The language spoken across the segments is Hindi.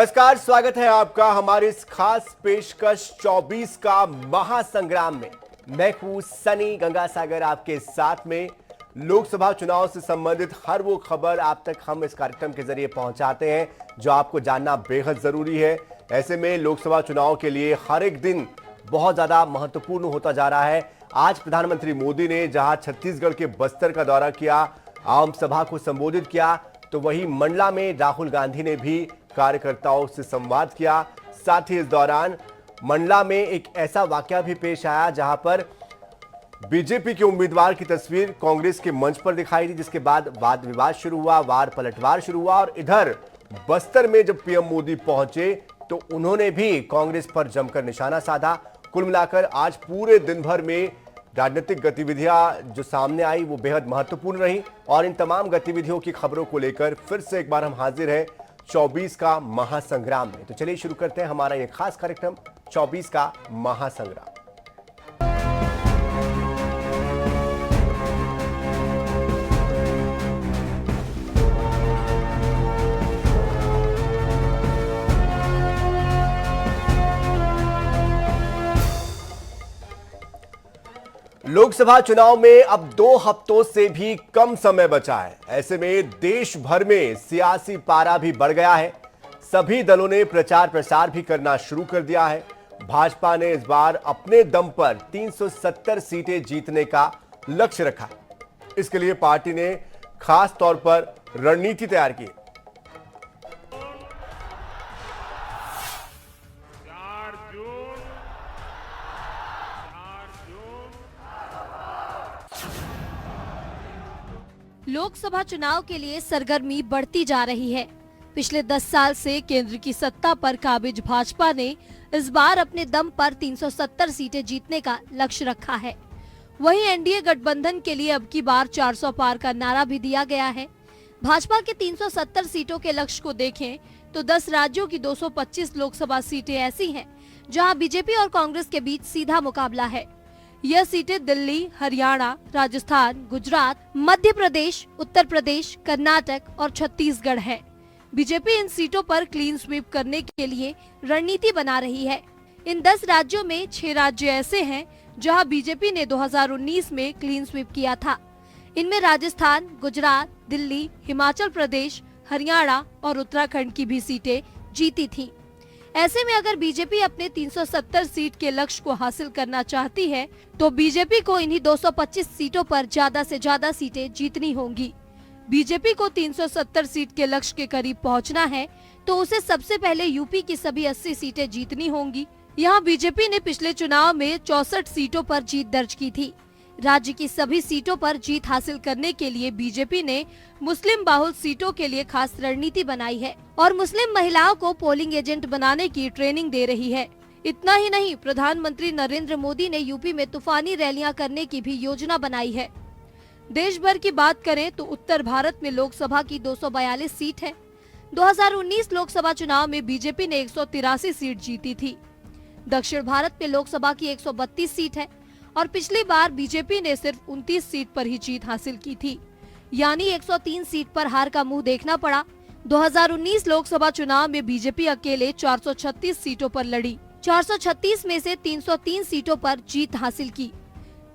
नमस्कार, स्वागत है आपका हमारी इस खास पेशकश 24 का महासंग्राम में। मैं हूं सनी गंगासागर आपके साथ में। लोकसभा चुनाव से संबंधित हर वो खबर आप तक हम इस कार्यक्रम के जरिए पहुंचाते हैं जो आपको जानना बेहद जरूरी है। ऐसे में लोकसभा चुनाव के लिए हर एक दिन बहुत ज्यादा महत्वपूर्ण होता जा रहा है। आज प्रधानमंत्री मोदी ने जहां छत्तीसगढ़ के बस्तर का दौरा किया, आम सभा को संबोधित किया, तो वहीं मंडला में राहुल गांधी ने भी कार्यकर्ताओं से संवाद किया। साथ ही इस दौरान मंडला में एक ऐसा वाकया भी पेश आया जहां पर बीजेपी के उम्मीदवार की तस्वीर कांग्रेस के मंच पर दिखाई दी, जिसके बाद वाद विवाद शुरू हुआ, वार पलटवार शुरू हुआ। और इधर बस्तर में जब पीएम मोदी पहुंचे तो उन्होंने भी कांग्रेस पर जमकर निशाना साधा। कुल मिलाकर आज पूरे दिन भर में राजनीतिक गतिविधियां जो सामने आई वो बेहद महत्वपूर्ण रही और इन तमाम गतिविधियों की खबरों को लेकर फिर से एक बार हम हाजिर हैं 24 का महासंग्राम में। तो चलिए शुरू करते हैं हमारा ये खास कार्यक्रम 24 का महासंग्राम। लोकसभा चुनाव में अब 2 हफ्तों से भी कम समय बचा है। ऐसे में देश भर में सियासी पारा भी बढ़ गया है। सभी दलों ने प्रचार प्रसार भी करना शुरू कर दिया है। भाजपा ने इस बार अपने दम पर 370 सीटें जीतने का लक्ष्य रखा। इसके लिए पार्टी ने खास तौर पर रणनीति तैयार की। लोकसभा चुनाव के लिए सरगर्मी बढ़ती जा रही है। पिछले 10 साल से केंद्र की सत्ता पर काबिज भाजपा ने इस बार अपने दम पर 370 सीटें जीतने का लक्ष्य रखा है। वहीं एनडीए गठबंधन के लिए अब की बार 400 पार का नारा भी दिया गया है। भाजपा के 370 सीटों के लक्ष्य को देखें तो 10 राज्यों की 225 लोकसभा सीटें ऐसी हैं जहां बीजेपी और कांग्रेस के बीच सीधा मुकाबला है। यह सीटें दिल्ली, हरियाणा, राजस्थान, गुजरात, मध्य प्रदेश, उत्तर प्रदेश, कर्नाटक और छत्तीसगढ़ है। बीजेपी इन सीटों पर क्लीन स्वीप करने के लिए रणनीति बना रही है। इन 10 राज्यों में 6 राज्य ऐसे हैं जहां बीजेपी ने 2019 में क्लीन स्वीप किया था। इनमें राजस्थान, गुजरात, दिल्ली, हिमाचल प्रदेश, हरियाणा और उत्तराखंड की भी सीटें जीती थीं। ऐसे में अगर बीजेपी अपने 370 सीट के लक्ष्य को हासिल करना चाहती है तो बीजेपी को इन्हीं 225 सीटों पर ज्यादा से ज्यादा सीटें जीतनी होंगी। बीजेपी को 370 सीट के लक्ष्य के करीब पहुंचना है तो उसे सबसे पहले यूपी की सभी 80 सीटें जीतनी होंगी। यहां बीजेपी ने पिछले चुनाव में 64 सीटों पर जीत दर्ज की थी। राज्य की सभी सीटों पर जीत हासिल करने के लिए बीजेपी ने मुस्लिम बाहुल सीटों के लिए खास रणनीति बनाई है और मुस्लिम महिलाओं को पोलिंग एजेंट बनाने की ट्रेनिंग दे रही है। इतना ही नहीं, प्रधानमंत्री नरेंद्र मोदी ने यूपी में तूफानी रैलियां करने की भी योजना बनाई है। देश भर की बात करें तो उत्तर भारत में लोकसभा की 242 सीट है। 2019 लोकसभा चुनाव में बीजेपी ने 183 सीट जीती थी। दक्षिण भारत में लोकसभा की 132 सीट है और पिछली बार बीजेपी ने सिर्फ 29 सीट पर ही जीत हासिल की थी, यानी 103 सीट पर हार का मुंह देखना पड़ा। 2019 लोकसभा चुनाव में बीजेपी अकेले 436 सीटों पर लड़ी। 436 में से 303 सीटों पर जीत हासिल की।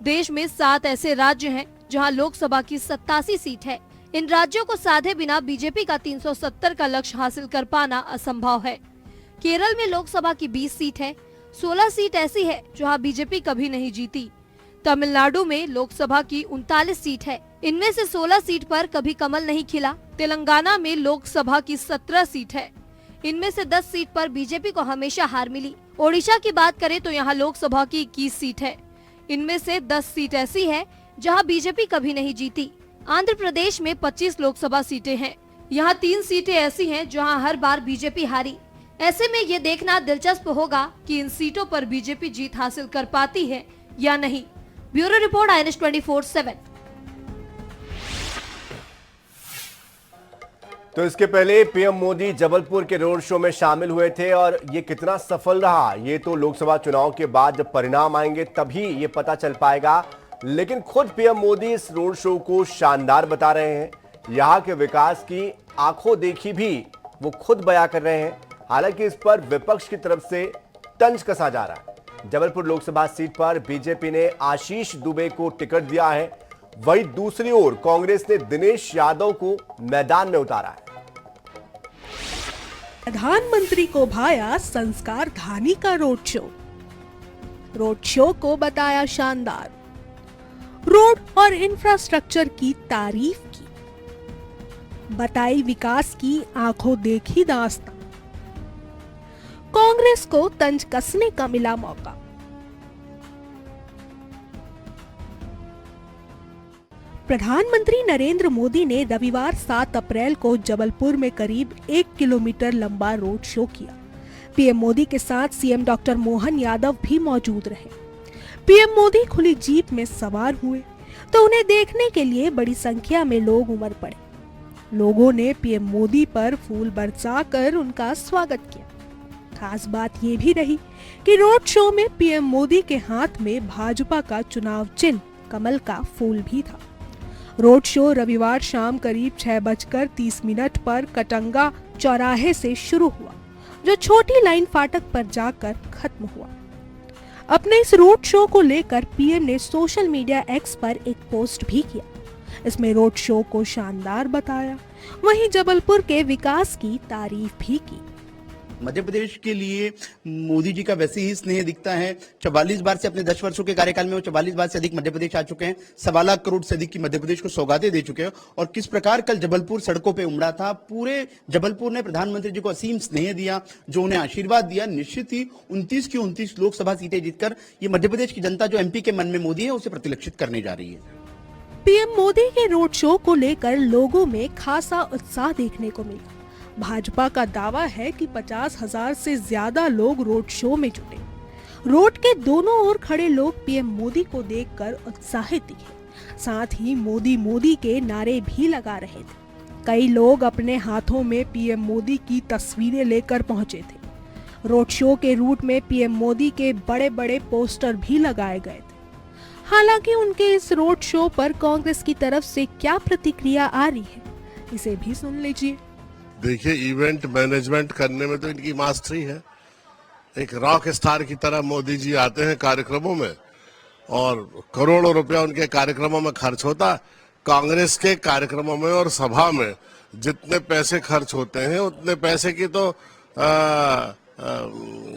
देश में 7 ऐसे राज्य हैं जहां लोकसभा की 87 सीट है। इन राज्यों को साधे बिना बीजेपी का 370 का लक्ष्य हासिल कर पाना असंभव है। केरल में लोकसभा की 20 सीट है। 16 सीट ऐसी है जहां बीजेपी कभी नहीं जीती। तमिलनाडु में लोकसभा की 39 सीट है। इनमें से 16 सीट पर कभी कमल नहीं खिला। तेलंगाना में लोकसभा की 17 सीट है। इनमें से 10 सीट पर बीजेपी को हमेशा हार मिली। ओडिशा की बात करें तो यहाँ लोकसभा की 21 सीट है। इनमें से 10 सीट ऐसी है जहाँ बीजेपी कभी नहीं जीती। आंध्र प्रदेश में 25 लोकसभा सीटें हैं। यहाँ 3 सीटें ऐसी हैं जहाँ हर बार बीजेपी हारी। ऐसे में ये देखना दिलचस्प होगा कि इन सीटों पर बीजेपी जीत हासिल कर पाती है या नहीं। Bureau report INS 24/7। तो इसके पहले पीएम मोदी जबलपुर के रोड शो में शामिल हुए थे और ये कितना सफल रहा ये तो लोकसभा चुनाव के बाद जब परिणाम आएंगे तभी ये पता चल पाएगा। लेकिन खुद पीएम मोदी इस रोड शो को शानदार बता रहे हैं। यहाँ के विकास की आंखों देखी भी वो खुद बयां कर रहे हैं। हालांकि इस पर विपक्ष की तरफ से तंज कसा जा रहा है। जबलपुर लोकसभा सीट पर बीजेपी ने आशीष दुबे को टिकट दिया है, वहीं दूसरी ओर कांग्रेस ने दिनेश यादव को मैदान में उतारा है। प्रधानमंत्री को भाया संस्कार धानी का रोड शो को बताया शानदार, रोड और इंफ्रास्ट्रक्चर की तारीफ की, बताई विकास की आंखों देखी दास्तां। कांग्रेस को तंज कसने का मिला मौका। प्रधानमंत्री नरेंद्र मोदी ने रविवार 7 अप्रैल को जबलपुर में करीब 1 किलोमीटर लंबा रोड शो किया। पीएम मोदी के साथ सीएम डॉक्टर मोहन यादव भी मौजूद रहे। पीएम मोदी खुली जीप में सवार हुए तो उन्हें देखने के लिए बड़ी संख्या में लोग उमड़ पड़े। लोगों ने पीएम मोदी पर फूल बरसाकर उनका स्वागत किया। खास बात यह भी रही कि रोड शो में पीएम मोदी के हाथ में भाजपा का चुनाव चिन्ह कमल का फूल भी था। रोड शो रविवार शाम करीब 6:30 पर कटंगा चौराहे से शुरू हुआ, जो छोटी लाइन फाटक पर जाकर खत्म हुआ। अपने इस रोड शो को लेकर पीएम ने सोशल मीडिया एक्स पर एक पोस्ट भी किया। इसमें रोड शो को शानदार बताया, वहीं जबलपुर के विकास की तारीफ भी की। मध्य प्रदेश के लिए मोदी जी का वैसे ही स्नेह दिखता है। 44 बार से अपने 10 वर्षों के कार्यकाल में वो 44 बार से अधिक मध्य प्रदेश आ चुके हैं। 1.25 लाख करोड़ से अधिक की मध्य प्रदेश को सौगातें दे चुके हैं। और किस प्रकार कल जबलपुर सड़कों पे उमड़ा था। पूरे जबलपुर ने प्रधानमंत्री जी को असीम स्नेह दिया, जो उन्हें आशीर्वाद दिया। निश्चित ही 29 की 29 लोकसभा सीटें जीतकर ये मध्य प्रदेश की जनता जो एमपी के मन में मोदी है उसे प्रतिलक्षित करने जा रही है। पीएम मोदी के रोड शो को लेकर लोगों में खासा उत्साह देखने को मिला। भाजपा का दावा है कि 50,000 से ज्यादा लोग रोड शो में जुटे। रोड के दोनों ओर खड़े लोग पीएम मोदी को देखकर उत्साहित दिखे। साथ ही मोदी मोदी के नारे भी लगा रहे थे। कई लोग अपने हाथों में पीएम मोदी की तस्वीरें लेकर पहुंचे थे। रोड शो के रूट में पीएम मोदी के बड़े बड़े पोस्टर भी लगाए गए थे। हालांकि उनके इस रोड शो पर कांग्रेस की तरफ से क्या प्रतिक्रिया आ रही है, इसे भी सुन लीजिए। देखिए, इवेंट मैनेजमेंट करने में तो इनकी मास्टरी है। एक रॉक स्टार की तरह मोदी जी आते हैं कार्यक्रमों में और करोड़ों रुपया उनके कार्यक्रमों में खर्च होता। कांग्रेस के कार्यक्रमों में और सभा में जितने पैसे खर्च होते हैं उतने पैसे की तो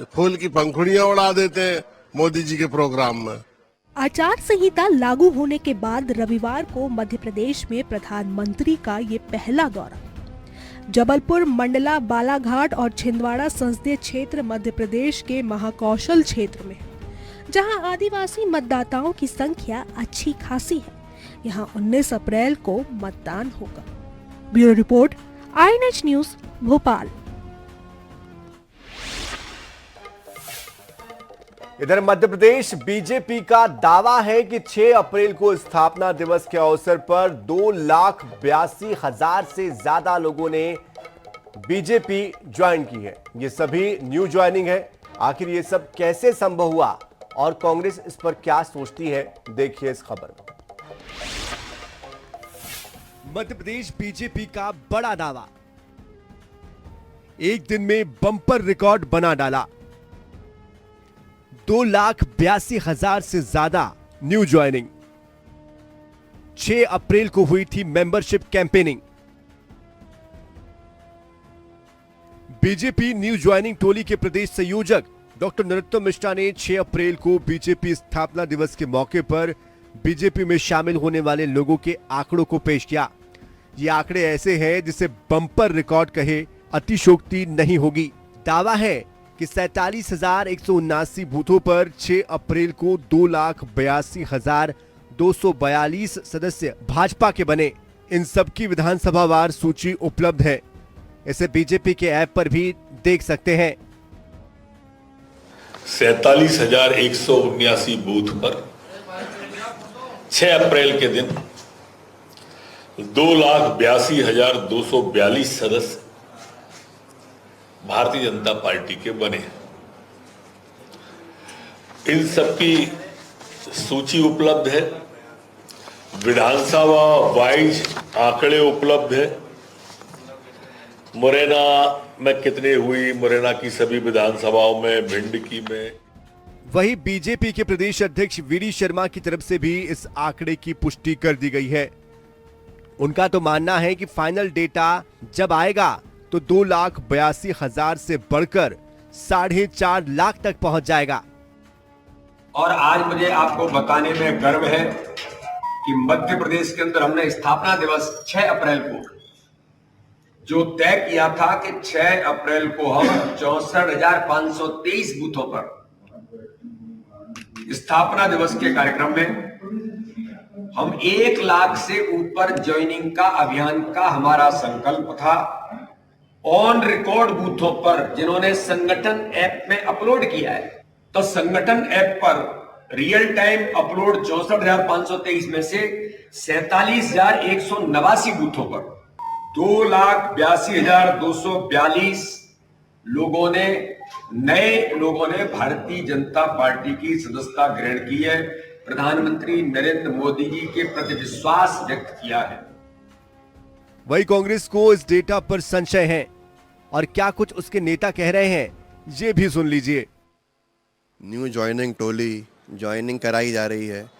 फूल की पंखुड़ियां उड़ा देते हैं मोदी जी के प्रोग्राम में। आचार संहिता लागू होने के बाद रविवार को मध्य प्रदेश में प्रधानमंत्री का ये पहला दौरा। जबलपुर, मंडला, बालाघाट और छिंदवाड़ा संसदीय क्षेत्र मध्य प्रदेश के महाकौशल क्षेत्र में, जहां आदिवासी मतदाताओं की संख्या अच्छी खासी है। यहां 19 अप्रैल को मतदान होगा। Bureau report, INH news, Bhopal. इधर मध्य प्रदेश बीजेपी का दावा है कि 6 अप्रैल को स्थापना दिवस के अवसर पर 2,82,000 से ज्यादा लोगों ने बीजेपी ज्वाइन की है। ये सभी न्यू ज्वाइनिंग है। आखिर ये सब कैसे संभव हुआ और कांग्रेस इस पर क्या सोचती है, देखिए इस खबर में। मध्य प्रदेश बीजेपी का बड़ा दावा, एक दिन में बम्पर रिकॉर्ड बना डाला। 2,82,000 से ज्यादा न्यू ज्वाइनिंग। 6 अप्रैल को हुई थी membership campaigning. BJP new joining टोली के प्रदेश संयोजक डॉक्टर नरोत्तम मिश्रा ने 6 अप्रैल को बीजेपी स्थापना दिवस के मौके पर बीजेपी में शामिल होने वाले लोगों के आंकड़ों को पेश किया। ये आंकड़े ऐसे हैं जिसे बम्पर रिकॉर्ड कहे अतिशोक्ति नहीं होगी। दावा है कि 47,179 बूथों पर 6 अप्रैल को 2,82,242 सदस्य भाजपा के बने। इन सबकी विधानसभावार सूची उपलब्ध है। इसे बीजेपी के ऐप पर भी देख सकते हैं। 47,179 बूथ पर 6 अप्रैल के दिन 2,82,242 सदस्य भारतीय जनता पार्टी के बने। इन सबकी सूची उपलब्ध है। विधानसभा वाइज आंकड़े उपलब्ध है। मुरैना मैं कितनी हुई मुरैना की सभी विधानसभाओं में, भिंड की में। वहीं बीजेपी के प्रदेश अध्यक्ष वीडी शर्मा की तरफ से भी इस आंकड़े की पुष्टि कर दी गई है। उनका तो मानना है कि फाइनल डेटा जब आएगा तो 2,82,000 से बढ़कर 4.5 लाख तक पहुंच जाएगा। और आज मुझे आपको बताने में गर्व है कि मध्य प्रदेश के अंदर हमने स्थापना दिवस 6 अप्रैल को जो तय किया था कि 6 अप्रैल को हम 64,523 बूथों पर स्थापना दिवस के कार्यक्रम में हम 1 लाख से ऊपर ज्वाइनिंग का अभियान का हमारा संकल्प था। ऑन रिकॉर्ड बूथों पर जिन्होंने संगठन ऐप में अपलोड किया है, तो संगठन ऐप पर रियल टाइम अपलोड 64,523 में से 47,189 बूथों पर 2,82,242 नए लोगों ने भारतीय जनता पार्टी की सदस्यता ग्रहण की है। प्रधानमंत्री नरेंद्र मोदी जी के प्रति विश्वास व्यक्त किया है। वही कांग्रेस को इस डेटा पर संशय है और क्या कुछ उसके नेता कह रहे हैं, ये भी सुन लीजिए। न्यू ज्वाइनिंग टोली ज्वाइनिंग कराई जा रही है,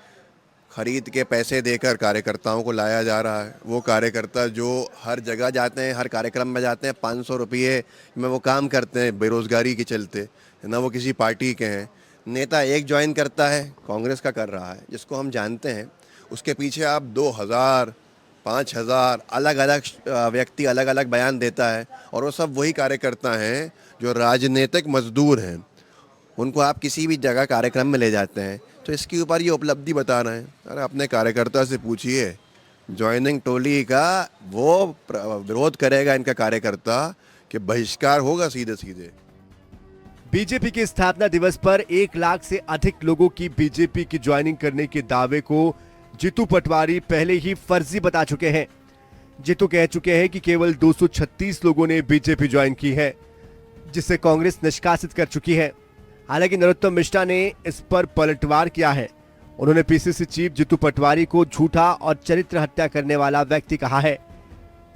खरीद के पैसे देकर कार्यकर्ताओं को लाया जा रहा है। वो कार्यकर्ता जो हर जगह जाते हैं, हर कार्यक्रम में जाते हैं, 500 रुपये में वो काम करते हैं बेरोजगारी के चलते, ना वो किसी पार्टी के हैं। नेता एक ज्वाइन करता है, कांग्रेस का कर रहा है, जिसको हम जानते हैं। उसके पीछे आप 2,000 5,000 अलग अलग व्यक्ति अलग अलग बयान देता है, और वो सब वही कार्यकर्ता हैं जो राजनीतिक मजदूर हैं। उनको आप किसी भी जगह कार्यक्रम में ले जाते हैं तो इसके ऊपर ये उपलब्धि बता रहे हैं। अरे अपने कार्यकर्ता से पूछिए, ज्वाइनिंग टोली का वो विरोध करेगा इनका कार्यकर्ता कि बहिष्कार होगा सीधे सीधे। बीजेपी के स्थापना दिवस पर 1 लाख से अधिक लोगों की बीजेपी की ज्वाइनिंग करने के दावे को जीतू पटवारी पहले ही फर्जी बता चुके हैं। जीतू कह चुके हैं कि केवल 236 लोगों ने बीजेपी ज्वाइन की है, जिसे कांग्रेस निष्कासित कर चुकी है। हालांकि नरोत्तम मिश्रा ने इस पर पलटवार किया है। उन्होंने पीसीसी चीफ जीतू पटवारी को झूठा और चरित्र हत्या करने वाला व्यक्ति कहा है।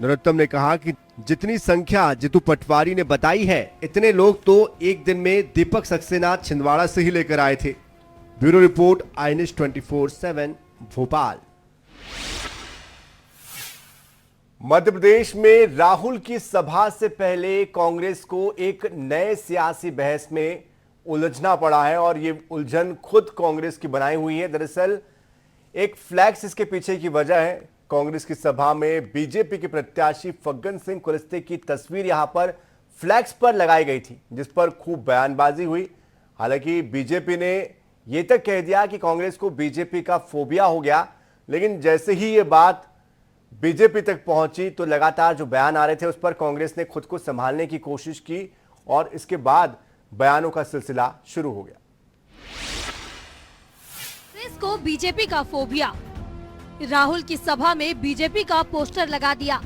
नरोत्तम ने कहा कि जितनी संख्या जीतू पटवारी ने बताई है, इतने लोग तो एक दिन में दीपक सक्सेना छिंदवाड़ा से ही लेकर आए थे। Bureau report, I news 24/7 Bhopal. Madhya Pradesh में राहुल की सभा से पहले कांग्रेस को एक नए सियासी बहस में उलझना पड़ा है, और ये उलझन खुद कांग्रेस की बनाई हुई है। दरअसल एक फ्लैक्स इसके पीछे की वजह है। कांग्रेस की सभा में बीजेपी के प्रत्याशी फग्गन सिंह कुलस्ते की तस्वीर यहां पर फ्लैक्स पर लगाई गई थी, जिस पर खूब बयानबाजी हुई। हालांकि बीजेपी ने यह तक कह दिया कि कांग्रेस को बीजेपी का फोबिया हो गया, लेकिन जैसे ही ये बात बीजेपी तक पहुंची तो लगातार जो बयान आ रहे थे उस पर कांग्रेस ने खुद को संभालने की कोशिश की, और इसके बाद बयानों का सिलसिला शुरू हो गया। कांग्रेस को बीजेपी का फोबिया, राहुल की सभा में बीजेपी का पोस्टर लगा दिया।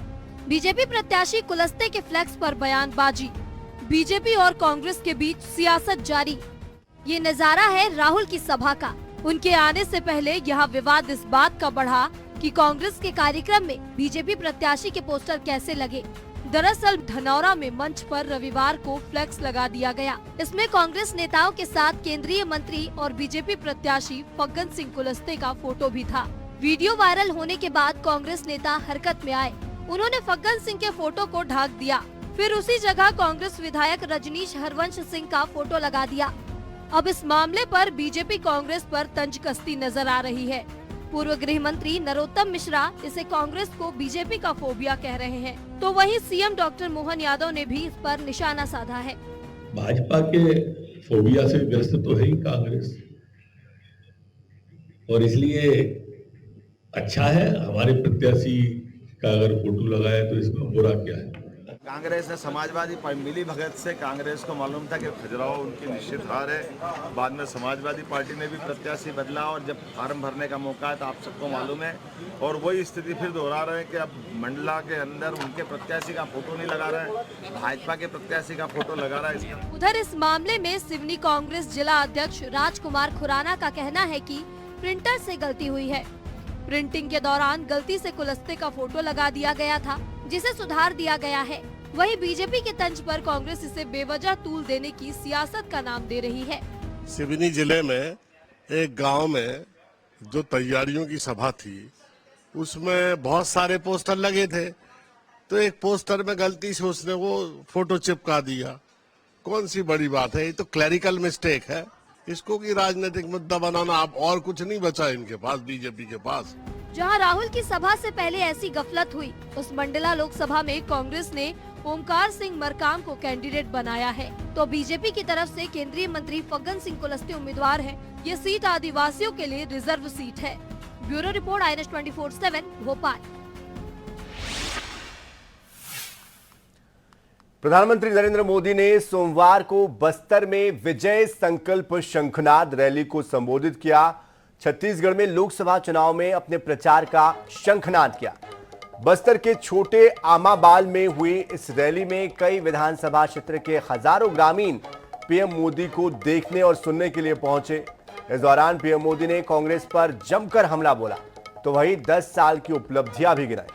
बीजेपी प्रत्याशी कुलस्ते के फ्लैक्स पर बयानबाजी, बीजेपी और कांग्रेस के बीच सियासत जारी। ये नजारा है राहुल की सभा का। उनके आने से पहले यहाँ विवाद इस बात का बढ़ा कि कांग्रेस के कार्यक्रम में बीजेपी प्रत्याशी के पोस्टर कैसे लगे। दरअसल धनौरा में मंच पर रविवार को फ्लेक्स लगा दिया गया। इसमें कांग्रेस नेताओं के साथ केंद्रीय मंत्री और बीजेपी प्रत्याशी फग्गन सिंह कुलस्ते का फोटो भी था। वीडियो वायरल होने के बाद कांग्रेस नेता हरकत में आए। उन्होंने फग्गन सिंह के फोटो को ढक दिया। फिर उसी जगह कांग्रेस विधायक रजनीश हरवंश सिंह का फोटो लगा दिया। अब इस मामले पर बीजेपी कांग्रेस पर तंज कसती नजर आ रही है। पूर्व गृह मंत्री नरोत्तम मिश्रा इसे कांग्रेस को बीजेपी का फोबिया कह रहे हैं, तो वहीं सीएम डॉक्टर मोहन यादव ने भी इस पर निशाना साधा है। भाजपा के फोबिया से ग्रस्त तो है ही कांग्रेस, और इसलिए अच्छा है हमारे प्रत्याशी का अगर फोटो लगाए तो इसमें बुरा क्या है। कांग्रेस ने समाजवादी मिली भगत से कांग्रेस को मालूम था कि खजुराहो उनकी निश्चित हार है। बाद में समाजवादी पार्टी ने भी प्रत्याशी बदला, और जब फार्म भरने का मौका है तो आप सबको मालूम है, और वही स्थिति फिर दोहरा रहे हैं कि अब मंडला के अंदर उनके प्रत्याशी का फोटो नहीं लगा रहे हैं, भाजपा के प्रत्याशी का फोटो लगा रहा है। उधर इस मामले में सिवनी कांग्रेस जिला अध्यक्ष राजकुमार खुराना का कहना है कि प्रिंटर से गलती हुई है। प्रिंटिंग के दौरान गलती से कुलस्ते का फोटो लगा दिया गया था, जिसे सुधार दिया गया है। वहीं बीजेपी के तंज पर कांग्रेस इसे बेवजह तूल देने की सियासत का नाम दे रही है। सिवनी जिले में एक गांव में जो तैयारियों की सभा थी उसमें बहुत सारे पोस्टर लगे थे, तो एक पोस्टर में गलती से उसने वो फोटो चिपका दिया। कौन सी बड़ी बात है, ये तो क्लरिकल मिस्टेक है। इसको की राजनीतिक मुद्दा बनाना, आप और कुछ नहीं बचा इनके पास, बीजेपी के पास। जहां राहुल की सभा से पहले ऐसी गफलत हुई, उस मंडला लोकसभा में कांग्रेस ने ओमकार सिंह मरकाम को कैंडिडेट बनाया है, तो बीजेपी की तरफ से केंद्रीय मंत्री फग्गन सिंह कुलस्ते उम्मीदवार हैं। ये सीट आदिवासियों के लिए रिजर्व सीट है। Bureau report INS 24/7 Bhopal. प्रधानमंत्री नरेंद्र मोदी ने सोमवार को बस्तर में विजय संकल्प शंखनाद रैली को संबोधित किया। छत्तीसगढ़ में लोकसभा चुनाव में अपने प्रचार का शंखनाद किया। बस्तर के छोटे आमाबाल में हुई इस रैली में कई विधानसभा क्षेत्र के हजारों ग्रामीण पीएम मोदी को देखने और सुनने के लिए पहुंचे। इस दौरान पीएम मोदी ने कांग्रेस पर जमकर हमला बोला, तो वहीं 10 साल की उपलब्धियां भी गिनाई।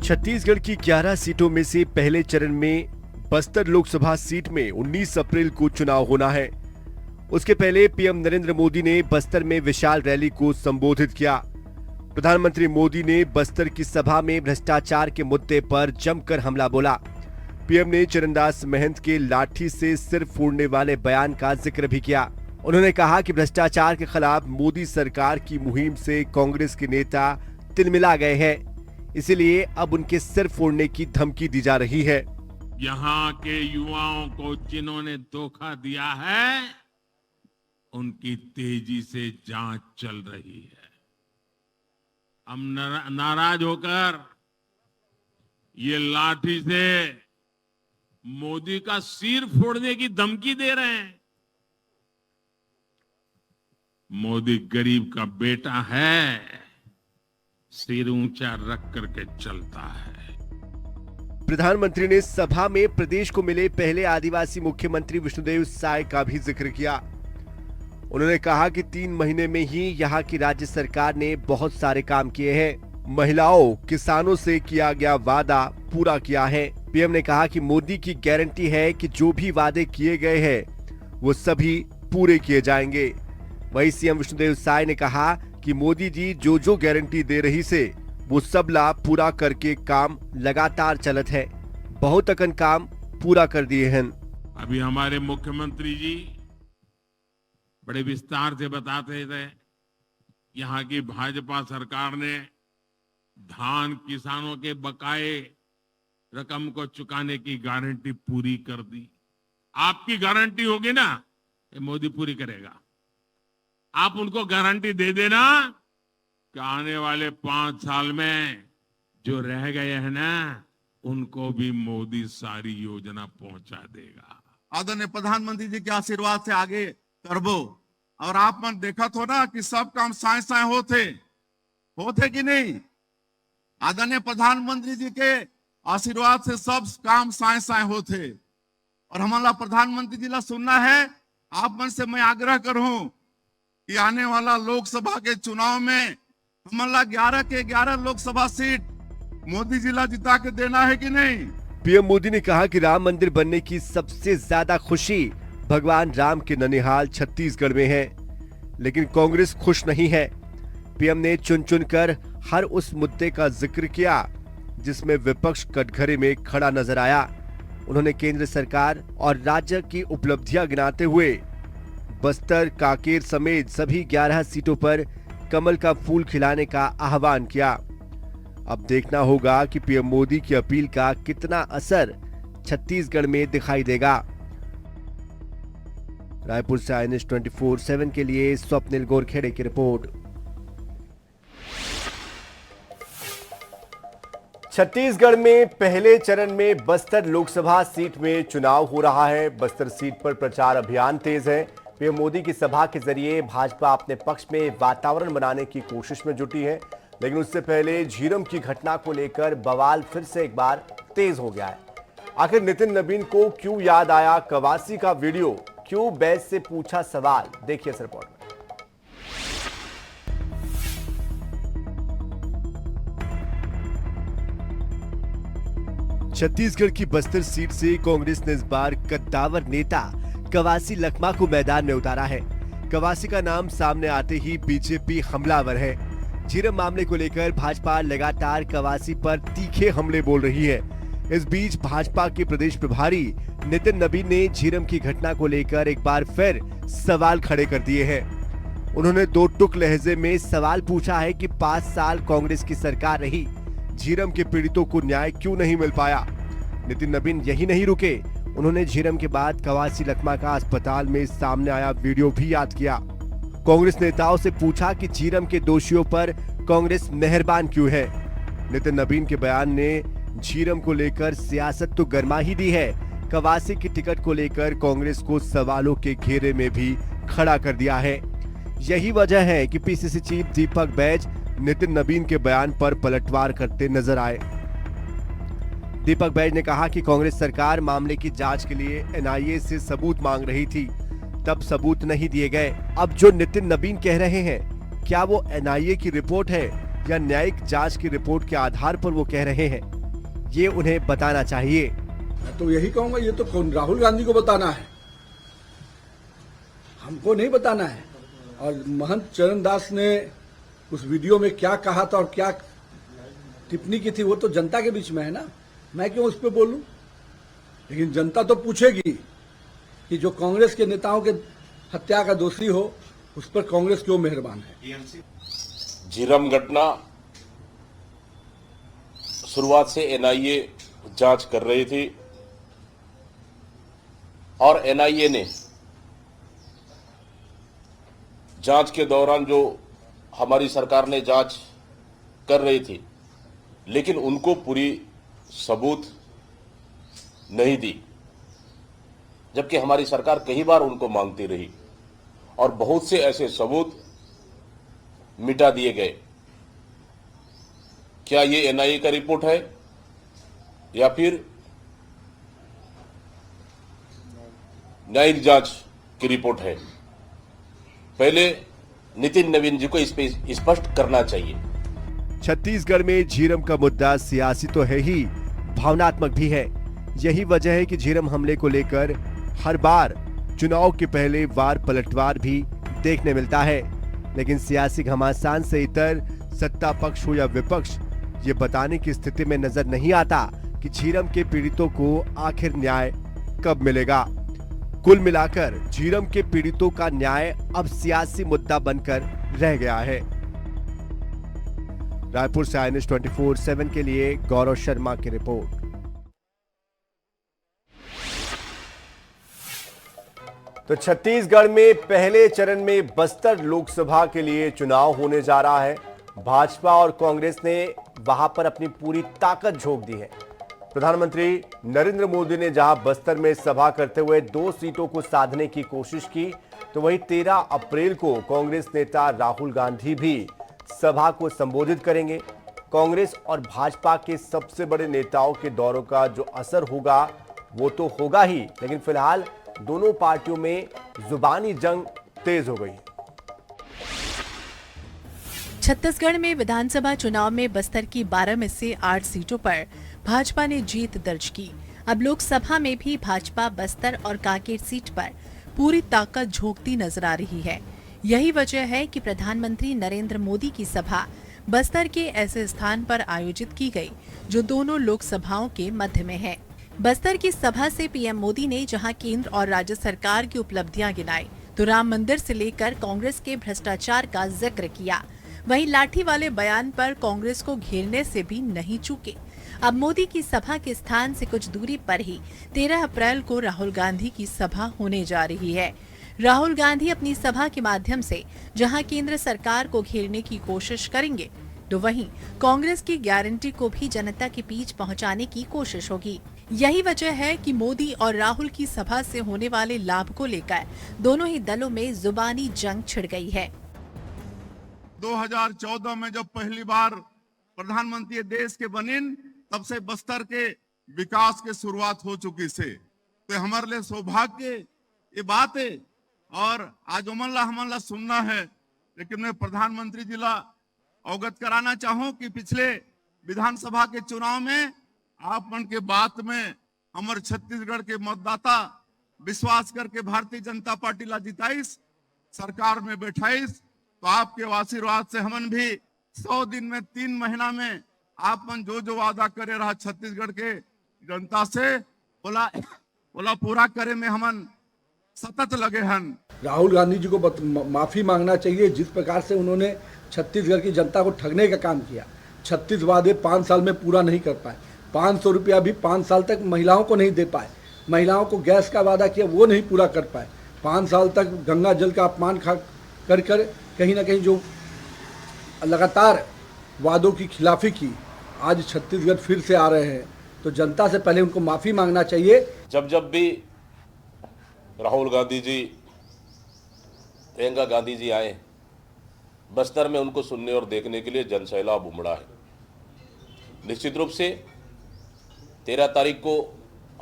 छत्तीसगढ़ की 11 सीटों में से पहले चरण में बस्तर लोकसभा सीट में 19 अप्रैल को चुनाव होना है। उसके पहले पीएम नरेंद्र मोदी ने बस्तर में विशाल रैली को संबोधित किया। प्रधानमंत्री मोदी ने बस्तर की सभा में भ्रष्टाचार के मुद्दे पर जमकर हमला बोला। पीएम ने चरणदास महंत के लाठी से सिर फोड़ने वाले बयान का जिक्र भी किया। उन्होंने कहा कि भ्रष्टाचार के खिलाफ मोदी सरकार की मुहिम से कांग्रेस के नेता तिलमिला गए हैं, इसलिए अब उनके सिर फोड़ने की धमकी दी जा रही है। यहाँ के युवाओं को जिन्होंने धोखा दिया है, उनकी तेजी से जांच चल रही है। हम नाराज होकर ये लाठी से मोदी का सिर फोड़ने की धमकी दे रहे हैं। मोदी गरीब का बेटा है, सिर ऊंचा रख करके चलता है। प्रधानमंत्री ने सभा में प्रदेश को मिले पहले आदिवासी मुख्यमंत्री विष्णुदेव साय का भी जिक्र किया। उन्होंने कहा कि 3 महीने में ही यहाँ की राज्य सरकार ने बहुत सारे काम किए हैं। महिलाओं, किसानों से किया गया वादा पूरा किया है। पीएम ने कहा कि मोदी की गारंटी है कि जो भी वादे किए गए हैं वो सभी पूरे किए जाएंगे। वहीं सीएम विष्णुदेव साय ने कहा कि मोदी जी जो गारंटी दे रही से वो सब लाभ पूरा करके काम लगातार चलत है। बहुत अकन काम पूरा कर दिए हैं। अभी हमारे मुख्यमंत्री जी बड़े विस्तार से बताते थे, यहाँ की भाजपा सरकार ने धान किसानों के बकाए रकम को चुकाने की गारंटी पूरी कर दी। आपकी गारंटी होगी ना, ये मोदी पूरी करेगा। आप उनको गारंटी दे देना कि आने वाले 5 साल में जो रह गए हैं ना, उनको भी मोदी सारी योजना पहुंचा देगा। आदरणीय प्रधानमंत्री जी के आशीर्वाद से आगे करबो। और आप मन देखा तो ना कि सब काम साए साए होते कि नहीं। आदरणीय प्रधानमंत्री जी के आशीर्वाद से सब काम साए साए होते। और हमारा प्रधानमंत्री जी ला सुनना है। आप मन से मैं आग्रह करूं कि आने वाला लोकसभा के चुनाव में हमारा 11 के 11 लोकसभा सीट मोदी जी ला जिता के देना है कि नहीं। पीएम मोदी ने कहा कि राम मंदिर बनने की सबसे ज्यादा खुशी भगवान राम के ननिहाल छत्तीसगढ़ में है, लेकिन कांग्रेस खुश नहीं है। पीएम ने चुन चुनकर हर उस मुद्दे का जिक्र किया जिसमें विपक्ष कटघरे में खड़ा नजर आया। उन्होंने केंद्र सरकार और राज्य की उपलब्धियां गिनाते हुए बस्तर, कांकेर समेत सभी 11 सीटों पर कमल का फूल खिलाने का आह्वान किया। अब देखना होगा कि पीएम मोदी की अपील का कितना असर छत्तीसगढ़ में दिखाई देगा। रायपुर से INS 24/7 के लिए स्वप्निल गोरखेड़े की रिपोर्ट। छत्तीसगढ़ में पहले चरण में बस्तर लोकसभा सीट में चुनाव हो रहा है। बस्तर सीट पर प्रचार अभियान तेज है। पीएम मोदी की सभा के जरिए भाजपा अपने पक्ष में वातावरण बनाने की कोशिश में जुटी है, लेकिन उससे पहले झीरम की घटना को लेकर बवाल फिर से एक बार तेज हो गया है। आखिर नितिन नबीन को क्यों याद आया कवासी का वीडियो, क्यों बैस से पूछा सवाल, देखिए इस रिपोर्ट में। छत्तीसगढ़ की बस्तर सीट से कांग्रेस ने इस बार कद्दावर नेता कवासी लखमा को मैदान में उतारा है। कवासी का नाम सामने आते ही बीजेपी हमलावर है। झीरम मामले को लेकर भाजपा लगातार कवासी पर तीखे हमले बोल रही है। इस बीच भाजपा के प्रदेश प्रभारी नितिन नबीन ने झीरम की घटना को लेकर एक बार फिर सवाल खड़े कर दिए हैं। उन्होंने दो टुक लहजे में सवाल पूछा है कि 5 साल कांग्रेस की सरकार रही, झीरम के पीड़ितों को न्याय क्यों नहीं मिल पाया। नितिन नबीन यही नहीं रुके, उन्होंने झीरम के बाद कवासी लखमा का अस्पताल में सामने आया वीडियो भी याद किया। कांग्रेस नेताओं से पूछा कि झीरम के दोषियों पर कांग्रेस मेहरबान क्यों है। नितिन नबीन के बयान ने झीरम को लेकर सियासत तो गरमा ही दी है, कवासी की टिकट को लेकर कांग्रेस को सवालों के घेरे में भी खड़ा कर दिया है। यही वजह है कि पीसीसी चीफ दीपक बैज नितिन नबीन के बयान पर पलटवार करते नजर आए। दीपक बैज ने कहा कि कांग्रेस सरकार मामले की जांच के लिए एनआईए से सबूत मांग रही थी, तब सबूत नहीं दिए गए। अब जो नितिन नबीन कह रहे हैं, क्या वो एनआईए की रिपोर्ट है या न्यायिक जांच की रिपोर्ट के आधार पर वो कह रहे हैं, ये उन्हें बताना चाहिए। मैं तो यही कहूंगा, ये तो राहुल गांधी को बताना है, हमको नहीं बताना है। और महंत चरण दास ने उस वीडियो में क्या कहा था और क्या टिप्पणी की थी, वो तो जनता के बीच में है ना, मैं क्यों उस पर बोलूं। लेकिन जनता तो पूछेगी कि जो कांग्रेस के नेताओं के हत्या का दोषी हो, उस पर कांग्रेस क्यों मेहरबान है। झीरम घटना शुरुआत से एनआईए जांच कर रही थी और एनआईए ने जांच के दौरान जो हमारी सरकार ने जांच कर रही थी, लेकिन उनको पूरी सबूत नहीं दी, जबकि हमारी सरकार कई बार उनको मांगती रही और बहुत से ऐसे सबूत मिटा दिए गए। क्या ये एनआईए का रिपोर्ट है या फिर न्यायिक जांच की रिपोर्ट है? पहले नितिन नवीन जी को इस पे स्पष्ट करना चाहिए। छत्तीसगढ़ में झीरम का मुद्दा सियासी तो है ही, भावनात्मक भी है। यही वजह है कि झीरम हमले को लेकर हर बार चुनाव के पहले वार पलटवार भी देखने मिलता है। लेकिन सियासी घमासान से इतर सत्ता पक्ष हो या विपक्ष, ये बताने की स्थिति में नजर नहीं आता कि झीरम के पीड़ितों को आखिर न्याय कब मिलेगा। कुल मिलाकर झीरम के पीड़ितों का न्याय अब सियासी मुद्दा बनकर रह गया है। रायपुर से INS 24/7 के लिए गौरव शर्मा की रिपोर्ट। तो छत्तीसगढ़ में पहले चरण में बस्तर लोकसभा के लिए चुनाव होने जा रहा है। भाजपा और कांग्रेस ने वहां पर अपनी पूरी ताकत झोंक दी है। प्रधानमंत्री नरेंद्र मोदी ने जहां बस्तर में सभा करते हुए 2 सीटों को साधने की कोशिश की, तो वहीं 13 अप्रैल को कांग्रेस नेता राहुल गांधी भी सभा को संबोधित करेंगे। कांग्रेस और भाजपा के सबसे बड़े नेताओं के दौरों का जो असर होगा वो तो होगा ही, लेकिन फिलहाल दोनों पार्टियों में जुबानी जंग तेज हो गई। छत्तीसगढ़ में विधानसभा चुनाव में बस्तर की 12 में से 8 सीटों पर भाजपा ने जीत दर्ज की। अब लोकसभा में भी भाजपा बस्तर और कांकेर सीट पर पूरी ताकत झोंकती नजर आ रही है। यही वजह है कि प्रधानमंत्री नरेंद्र मोदी की सभा बस्तर के ऐसे स्थान पर आयोजित की गई जो दोनों लोकसभाओं के मध्य में है। बस्तर की सभा से पीएम मोदी ने जहां केंद्र और राज्य सरकार की उपलब्धियां गिनाई, तो राम मंदिर से लेकर कांग्रेस के भ्रष्टाचार का जिक्र किया। वहीं लाठी वाले बयान पर कांग्रेस को घेरने से भी नहीं चूके। अब मोदी की सभा के स्थान से कुछ दूरी पर ही 13 अप्रैल को राहुल गांधी की सभा होने जा रही है। राहुल गांधी अपनी सभा के माध्यम से जहां केंद्र सरकार को घेरने की कोशिश करेंगे, तो वहीं कांग्रेस की गारंटी को भी जनता के बीच पहुंचाने की कोशिश होगी। यही वजह है कि मोदी और राहुल की सभा से होने वाले लाभ को लेकर दोनों ही दलों में जुबानी जंग छिड़ गई है। 2014 में जब पहली बार प्रधानमंत्री देश के बने, तब से बस्तर के विकास की शुरुआत हो चुकी से, तो हमारे लिए सौभाग्य ये बात है। और आज हमला सुनना है, लेकिन मैं प्रधानमंत्री जी ला अवगत कराना चाहूं कि पिछले विधानसभा के चुनाव में आप मन के बात में हमारे छत्तीसगढ़ के मतदाता विश्वास करके भारतीय जनता पार्टी ला जिताइस, सरकार में बैठाइस, तो आपके आशीर्वाद से हमन भी 100 दिन में 3 महीना में आप मन जो वादा करे रहा छत्तीसगढ़ के जनता से बोला पूरा करे में हमन सतत लगे हन। राहुल गांधी जी को माफी मांगना चाहिए जिस प्रकार से उन्होंने छत्तीसगढ़ की जनता को ठगने का काम किया। 36 वादे 5 साल में पूरा नहीं कर पाए। 500 रुपया भी 5 साल तक महिलाओं को नहीं दे पाए। महिलाओं को गैस का वादा किया वो नहीं पूरा कर पाए। 5 साल तक गंगा जल का अपमान कर कहीं ना कहीं जो लगातार वादों की खिलाफी की, आज छत्तीसगढ़ फिर से आ रहे हैं, तो जनता से पहले उनको माफी मांगना चाहिए। जब भी राहुल गांधी जी, प्रियंका गांधी जी आए बस्तर में, उनको सुनने और देखने के लिए जनसैलाब उमड़ा है। निश्चित रूप से 13 तारीख को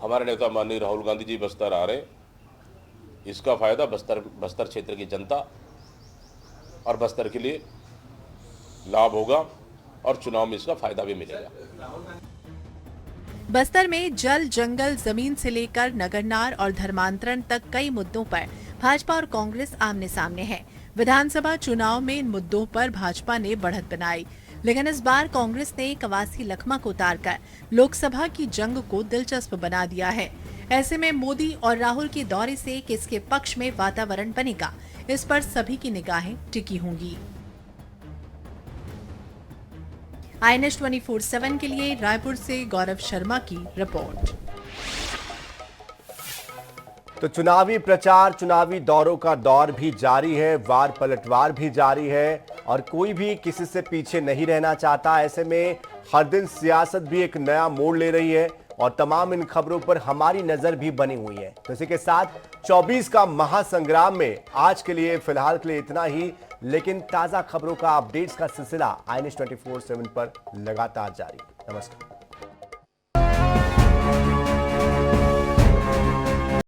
हमारे नेता माननीय राहुल गांधी जी बस्तर आ रहे, इसका फायदा बस्तर क्षेत्र की जनता और बस्तर के लिए लाभ होगा और चुनाव में इसका फायदा भी मिलेगा। बस्तर में जल, जंगल, जमीन से लेकर नगरनार और धर्मांतरण तक कई मुद्दों पर भाजपा और कांग्रेस आमने सामने है। विधानसभा चुनाव में इन मुद्दों पर भाजपा ने बढ़त बनाई, लेकिन इस बार कांग्रेस ने कवासी लखमा को उतारकर लोकसभा की जंग को दिलचस्प बना दिया है। ऐसे में मोदी और राहुल के दौरे से किसके पक्ष में वातावरण बनेगा, इस पर सभी की निगाहें टिकी होंगी। INS 24/7 के लिए रायपुर से गौरव शर्मा की रिपोर्ट। तो चुनावी प्रचार, चुनावी दौरों का दौर भी जारी है, वार पलटवार भी जारी है और कोई भी किसी से पीछे नहीं रहना चाहता। ऐसे में हर दिन सियासत भी एक नया मोड़ ले रही है और तमाम इन खबरों पर हमारी नजर भी बनी हुई है। तो इसी के साथ 24 का महासंग्राम में आज के लिए फिलहाल के लिए इतना ही, लेकिन ताजा खबरों का अपडेट्स का सिलसिला INS 24/7 पर लगातार जारी। नमस्कार।